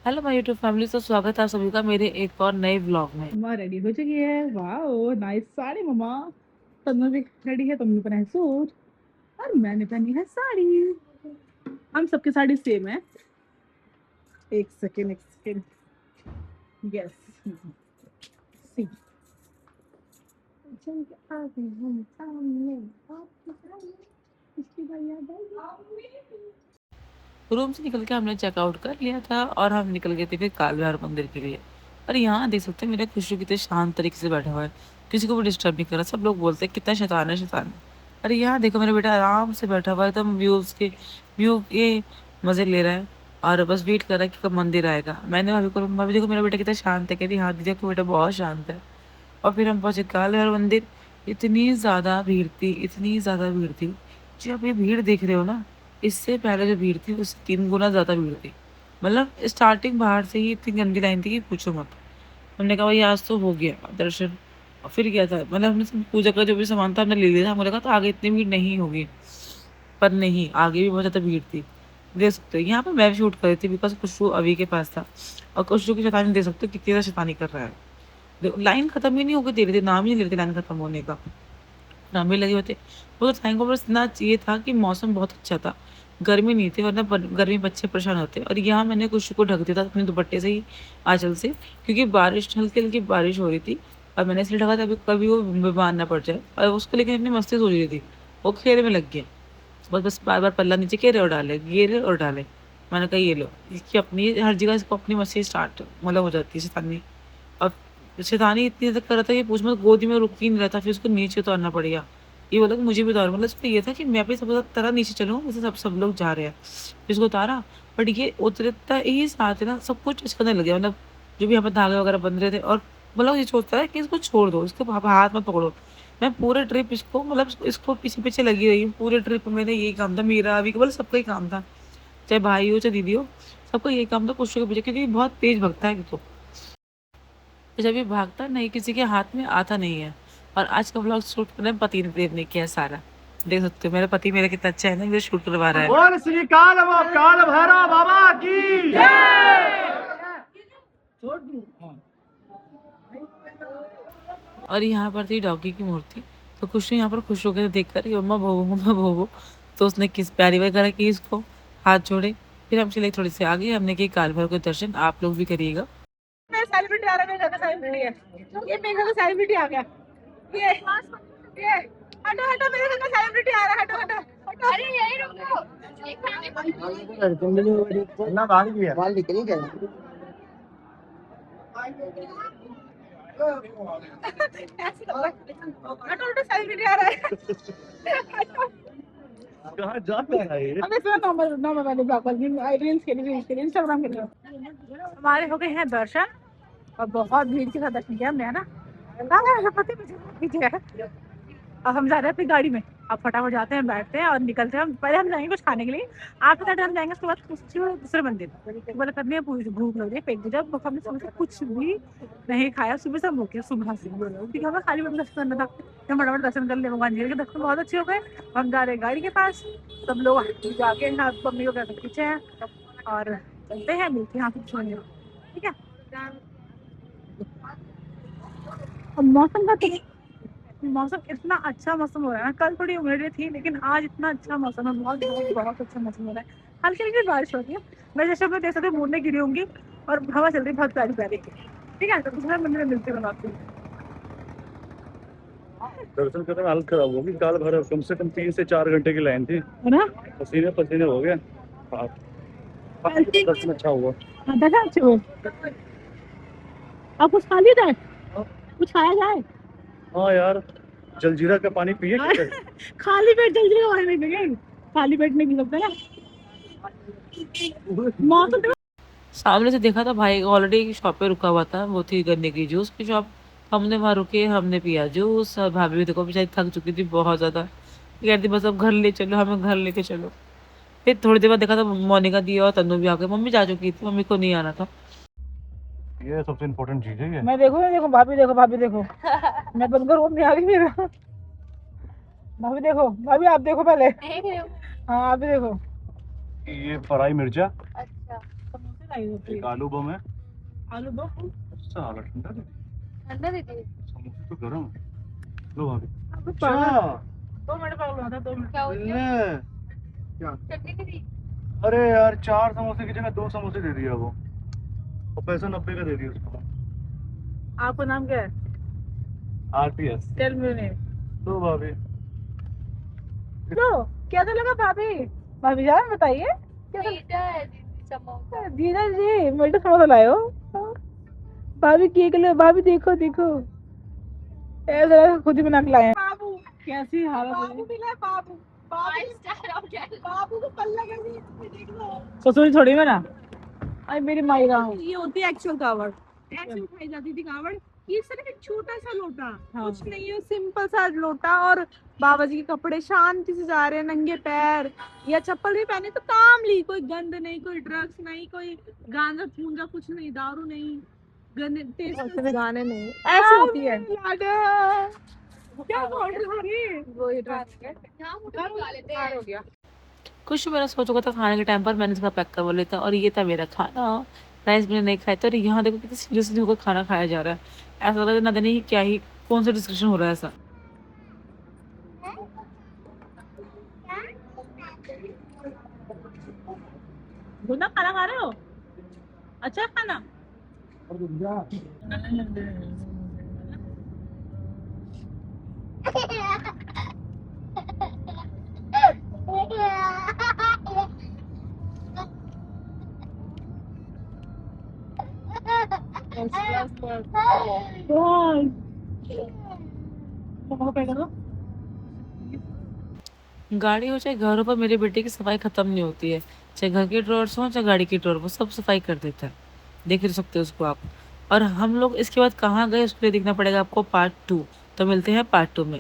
Hello my YouTube family. तो स्वागत है आप सभी का मेरे एक और नए व्लॉग में। मम्मा रेडी हो चुकी है। वाओ नाइस साड़ी मम्मा। तन्नू भी रेडी है। तन्नू पहना है सूट और मैंने पहनी है साड़ी। हम सबकी साड़ी सेम है। एक सेकेंड यस सी चल के आ गए हम सामने आपके सामने इसकी भैया रूम से निकल के हमने चेकआउट कर लिया था और हम निकल गए थे फिर काल भैरव मंदिर के लिए। और यहाँ देख सकते हैं मेरा खुशू कितने शांत तरीके से बैठा हुआ है, किसी को भी डिस्टर्ब नहीं कर रहा। सब लोग बोलते हैं कितना शैतान है शैतान है। अरे यहाँ देखो मेरा बेटा आराम से बैठा हुआ है, एकदम व्यू के मजे ले रहा है और बस वेट कर रहा है कि कब मंदिर आएगा। मैंने भाभी को भाभी देखो मेरा बेटा कितना शांत है, कहती हाँ दीदी आपका बेटा बहुत शांत है। और फिर हम पहुंचे काल भैरव मंदिर। इतनी ज्यादा भीड़ थी। जो आप ये भीड़ देख रहे हो ना, इससे पहले जो भीड़ थी उससे 3 गुना ज्यादा भीड़ थी। मतलब स्टार्टिंग बाहर से ही इतनी गंदी लाइन थी कि पूछो मत। हमने कहा भाई आज तो हो गया दर्शन। और फिर क्या था, मतलब हमने सब पूजा का जो भी सामान था हमने ले लिया था। मुझे लगा तो आगे इतनी भीड़ नहीं होगी, पर नहीं, आगे भी बहुत ज्यादा भीड़ थी। देख सकते हो यहाँ पे मैं भी शूट कर रही थी बिकॉज खुशबू अभी के पास था। और खुशबू की शैतानी देख सकते हो कितनी ज्यादा शैतानी कर रहा है। लाइन खत्म ही नहीं होगी दे रही थी, नाम ही नहीं ले रही थी लाइन खत्म होने का। नाम भी लगे होते। वो तो थैंक गॉड, बस इतना चाहिए था कि मौसम बहुत अच्छा था, गर्मी नहीं थी, वरना गर्मी में बच्चे परेशान होते। और यहाँ मैंने कुछ को ढक दिया था अपने दुपट्टे से ही, आंचल से, क्योंकि बारिश हल्की हल्की बारिश हो रही थी। और मैंने इसलिए ढका था अभी कभी वो बीमार ना पड़ जाए। और उसको लेकर अपनी मस्ती सोच रही थी, वो खेल में लग गया। बस बस बार बार पल्ला नीचे गिरे और डाले। मैंने कहा ये लो, इसकी अपनी हर जगह इसको अपनी मस्ती स्टार्ट मतलब हो जाती है शैतानी। अब शैतानी इतनी ज्यादा कर रहा था कि पूछ मत, गोदी में रुक ही नहीं रहा था। फिर उसको नीचे उतारना पड़ेगा। ये बोला कि मुझे भी उतारो, मतलब उसको ये था कि मैं भी सब तरह नीचे चलूँ जैसे सब सब लोग जा रहे हैं। फिर उसको उतारा। बट ये उतरता ही साथ है ना सब कुछ टच करने लग गया, मतलब जो भी यहाँ पर धागे वगैरह बंध रहे थे। और मतलब ये सोचता है कि इसको छोड़ दो, इसके हाथ मत पकड़ो। मैं पूरे ट्रिप इसको मतलब इसको पीछे पीछे लगी रही हूँ। पूरे ट्रिप में मेरा यही काम था, मेरा अभी केवल सबका ही काम था, चाहे भाई हो चाहे दीदी हो, सबका यही काम था कुछ के पीछे, क्योंकि बहुत तेज भगता है। तो जब ये भागता नहीं, किसी के हाथ में आता नहीं है। और आज का व्लॉग शूट करने पति देव ने किया सारा। देख सकते हो मेरा पति मेरा कितना अच्छा है ना, ये शूट करवा रहा है। बोल श्री काल भैरव बाबा की और यहाँ पर थी डॉगी की मूर्ति। तो खुशी यहाँ पर खुश होकर देख कर मम्मा भोगो। तो उसने किस प्यारी वगैरह की इसको, हाथ जोड़े। फिर हम चले थोड़ी सी आगे, हमने की काल भैरव के दर्शन, आप लोग भी करिएगा। मैं सेलिब्रिटी आ रहा है। मेरे घर का सेलिब्रिटी है। ये मेरे घर का सेलिब्रिटी आ गया। ये हटो हटो, मेरे घर का सेलिब्रिटी आ रहा है। हटो हटो हटो। अरे यही रुको। ना बाहर की है। हटो हटो, सेलिब्रिटी आ रहा है। कहाँ जाता है ये? अब इसमें नॉर्मल नॉर्मल वाले ब्लॉग पर रील्स के लिए इंस्टाग्राम के लिए हमारे हो गए हैं दर्शन। और बहुत भीड़ के साथ दर्शन किया हमने, है ना। पति पीछे है। अब हम जा रहे हैं अपनी गाड़ी में। अब फटाफट जाते हैं, बैठते हैं और निकलते हैं। पहले हम जाएंगे कुछ खाने के लिए। 8 बजे हम जाएंगे, उसके बाद दूसरे मंदिर बोले करनी है। पूरी भूख लग रही है, पेट जब हमने सुबह से कुछ भी नहीं खाया। सुबह से हम भूखे, सुबह से क्योंकि हमें खाली पेट दर्शन करना था। हम फटाफट दर्शन कर लिए, भगवान जी के दर्शन बहुत अच्छे हो गए। हम जा रहे हैं गाड़ी के पास। सब लोग जाके मम्मी को कहकर पीछे हैं और चलते हैं, मिलते हैं यहाँ कुछ नहीं। ठीक है। अब मौसम का तो मौसम इतना अच्छा मौसम हो रहा है ना। कल थोड़ी ह्यूमिडिटी थी, लेकिन आज इतना अच्छा मौसम है। बहुत बहुत बहुत अच्छा मौसम हो रहा है। हल्की हल्की बारिश हो रही है। मैं जैसे मैं देख सकते मूड में गिरी होंगी और हवा चल रही है बहुत प्यारी प्यारी। ठीक है, तो दूसरे मंदिर में मिलती हूँ आपसे, दर्शन करने में हालत खराब होगी। काल भैरव कम से कम 3 से 4 घंटे की लाइन थी। है ना। पसीने पसीने हो गए। हाँ, दर्शन अच्छा हुआ। हाँ, देखा अच्छे हो। आप कुछ खा लिया जाए, कुछ खाया जाए। हाँ यार, जलजीरा का पानी पिए क्या? खाली पेट जल्दी हमारे नहीं पिएंगे। खाली पेट नहीं पी सकते ना। मौसम तो सामने से देखा था भाई ऑलरेडी शॉप पे रुका हुआ था, वो थी गन्ने की जूस की शॉप। हमने वहाँ रुके, हमने पिया जूस। और भाभी भी देखो बेचारी थक चुकी थी बहुत ज्यादा, कहती बस अब घर ले चलो, हमें घर लेके चलो। फिर थोड़ी देर बाद देखा था मोनिका दी और तन्नू भी आ गए। मम्मी जा चुकी थी, मम्मी को नहीं आना था। ये सबसे इम्पोर्टेंट चीज है ये। मैं देखो भाभी देखो भाभी देखो। मैं बंद करूँ नहीं आ रही मेरा। भाभी देखो, भाभी आप देखो पहले। हाँ आप भी देखो। ये फ्राई मिर्चा। अच्छा, समोसे आई होती एक है। आलू बम है। आलू बम साला ठंडा दे। ठंडा देती समोसे तो गर्म है। लो भाभी। है। अच्छा 2 मिनट का हुआ था, 2 मिनट। क्या हो गया? ले क्या? चटनी नहीं दी? अरे यार 4 समोसे की जगह 2 समोसे दे दिया वो, और पैसा 90 का दे दिया उसको। आपका नाम क्या है? आरटीएस। Tell me name. लो भाभी। लो, कैसा लगा भाभी? भाभी जान बताइए कैसा? जीजा जी मीठा समोसा लाए हो। हाँ। भाभी केक लो, भाभी देखो देखो, ऐसा खुद ही बना के लाए हैं। बाबू कैसी हालत है? बाबू मिला बाबू। बाबू को पल्ला कैसी देख लो। ससुर थोड़ी में ना। अरे मेरी मायरा, ये होती है एक्चुअल कावड़। ऐसे उठाई जाती थी कावड़। ये सिर्फ एक छोटा सा लोटा, हाँ। कुछ नहीं है, सिंपल सा लोटा, और बाबा जी के कपड़े शांति से जा रहे हैं, नंगे पैर, या चप्पल भी पहने तो काम ली, कोई गंद नहीं, कोई ड्रग्स नहीं, कोई गांजा पूंजा कुछ नहीं, दारू नहीं, गंदे गाने नहीं, ऐसे होती है। क्या बोल रही? वो ही हो गया। कुछ मैंने सोचा था खाने के टाइम पर, मैंने इसका पैक करवा लेता, और ये था मेरा खाना। राइस मैंने नहीं खाया था, और यहाँ देखो कितनी सीरियसली होकर खाना खाया जा रहा है। ऐसा लग रहा है ना जाने क्या ही कौन सा डिस्कशन हो रहा है ऐसा। गुना खाना खा रहे हो? अच्छा खाना। गाड़ी हो चाहे घर हो, पर मेरे बेटे की सफाई खत्म नहीं होती है। चाहे घर की ड्रॉर्स हो चाहे गाड़ी की ड्रॉर, वो सब सफाई कर देता है। देख ही सकते हो उसको आप। और हम लोग इसके बाद कहाँ गए उसके लिए देखना पड़ेगा आपको पार्ट 2। तो मिलते हैं पार्ट 2 में।